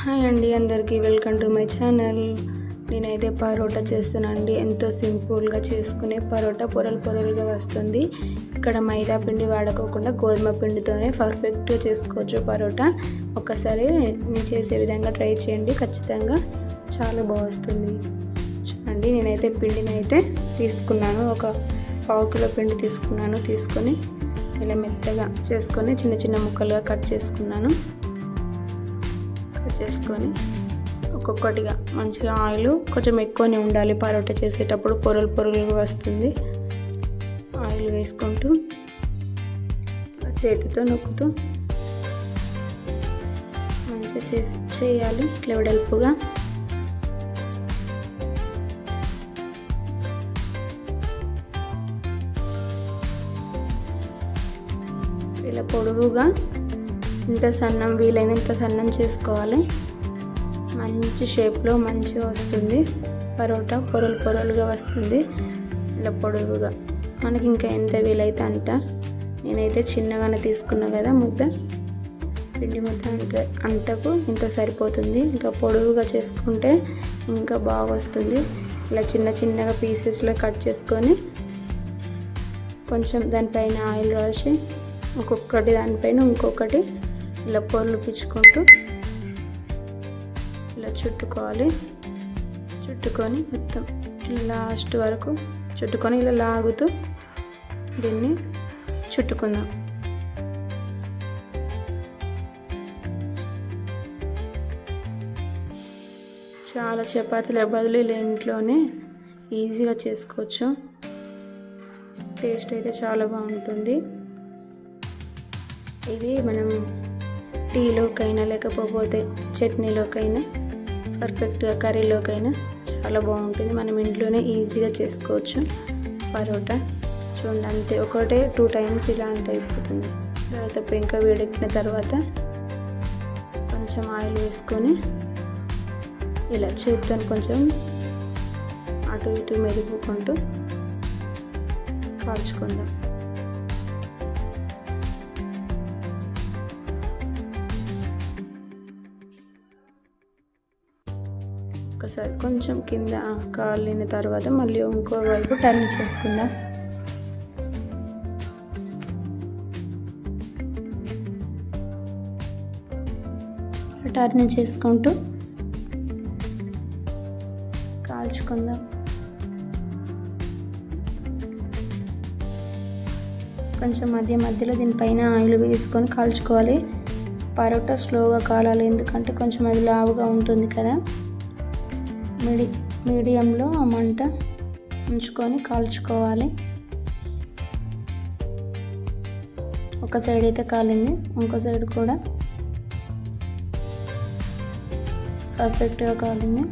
Hi అండి, అందరికీ welcome to my channel. నేనైతే పరోటా చేస్తానండి. ఎంతో సింపుల్గా చేసుకునే పరోటా పొరలుగా వస్తుంది. ఇక్కడ మైదా పిండి వాడుకోకుండా గోధుమ పిండితోనే పర్ఫెక్ట్గా చేసుకోవచ్చు పరోటా. ఒకసారి నేను చేసే విధంగా ట్రై చేయండి, ఖచ్చితంగా చాలా బాగా వస్తుంది. చూడండి, నేనైతే పిండిని అయితే తీసుకున్నాను. ఒక 1/2 కిలో పిండి తీసుకొని ఇలా మెత్తగా చేసుకొని చిన్న చిన్న ముక్కలుగా కట్ చేసుకొని ఒక్కొక్కటిగా మంచిగా ఆయిల్ కొంచెం ఎక్కువనే ఉండాలి. పరోటా చేసేటప్పుడు పొరలుగా వస్తుంది. ఆయిల్ వేసుకుంటూ చేతితో నొక్కుతూ మంచిగా చేయాలి. ఇట్లా వెడల్పుగా ఇలా పొడవుగా ఇంత సన్నం వీలైనంత సన్నం చేసుకోవాలి. మంచి షేప్లో మంచిగా వస్తుంది పరోటా, పొరలుగా వస్తుంది. ఇలా పొడవుగా మనకి ఇంకా ఎంత వీలైతే అంత. నేనైతే చిన్నగానే తీసుకున్నా కదా ముద్ద, పిండి ముద్ద అంతకు ఇంత సరిపోతుంది. ఇంకా పొడవుగా చేసుకుంటే ఇంకా బాగా వస్తుంది. ఇలా చిన్నగా పీసెస్లో కట్ చేసుకొని కొంచెం దానిపైన ఆయిల్ రాసి ఒక్కొక్కటి దానిపైన ఇంకొకటి ఇలా పొరలు పిచ్చుకుంటూ ఇలా చుట్టుకొని మొత్తం లాస్ట్ వరకు చుట్టుకొని ఇలా లాగుతూ దీన్ని చుట్టుకుందాం. చాలా చపాతీల బదులు ఇలా ఇంట్లోనే ఈజీగా చేసుకోవచ్చు. టేస్ట్ అయితే చాలా బాగుంటుంది. ఇది మనం టీలోకైనా లేకపోతే చట్నీలోకైనా పర్ఫెక్ట్గా కర్రీలోకైనా చాలా బాగుంటుంది. మనం ఇంట్లోనే ఈజీగా చేసుకోవచ్చు పరోటా. చూడండి, అంతే ఒకటే 2 టైమ్స్ ఇలా అయిపోతుంది. తర్వాత పెంక వేడెక్కిన తర్వాత కొంచెం ఆయిల్ వేసుకొని ఇలా చేతితో కొంచెం అటు ఇటు మెదుపుకుంటూ కాల్చుకుందాం. ఒకసారి కొంచెం కింద కాలిన తర్వాత మళ్ళీ ఇంకో వైపు టర్న్ చేసుకుందాం. టర్న్ చేసుకుంటూ కాల్చుకుందాం. కొంచెం మధ్యలో దీనిపైన ఆయిల్ వేసుకొని కాల్చుకోవాలి. పరోటా స్లోగా కాలాలి, ఎందుకంటే కొంచెం అది లావుగా ఉంటుంది కదా. మీడియంలో మంట ఉంచుకొని కాల్చుకోవాలి. ఒక సైడ్ అయితే కాలింది, ఇంకో సైడ్ కూడా పర్ఫెక్ట్గా కాలింది.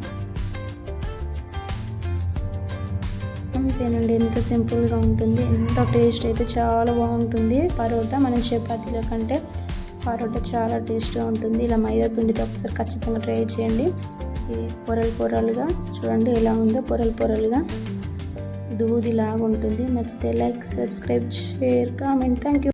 అంతేనండి, ఎంత సింపుల్గా ఉంటుంది. ఎంత టేస్ట్ అయితే చాలా బాగుంటుంది పరోటా. మన చపాతీల కంటే పరోటా చాలా టేస్ట్గా ఉంటుంది. ఇలా మైదా పిండితో ఒకసారి ఖచ్చితంగా ట్రై చేయండి. పొరలుగా చూడండి ఎలా ఉందో, పొరలుగా దూదిలాగా ఉంటుంది. నచ్చితే like, subscribe, share, comment. Thank you.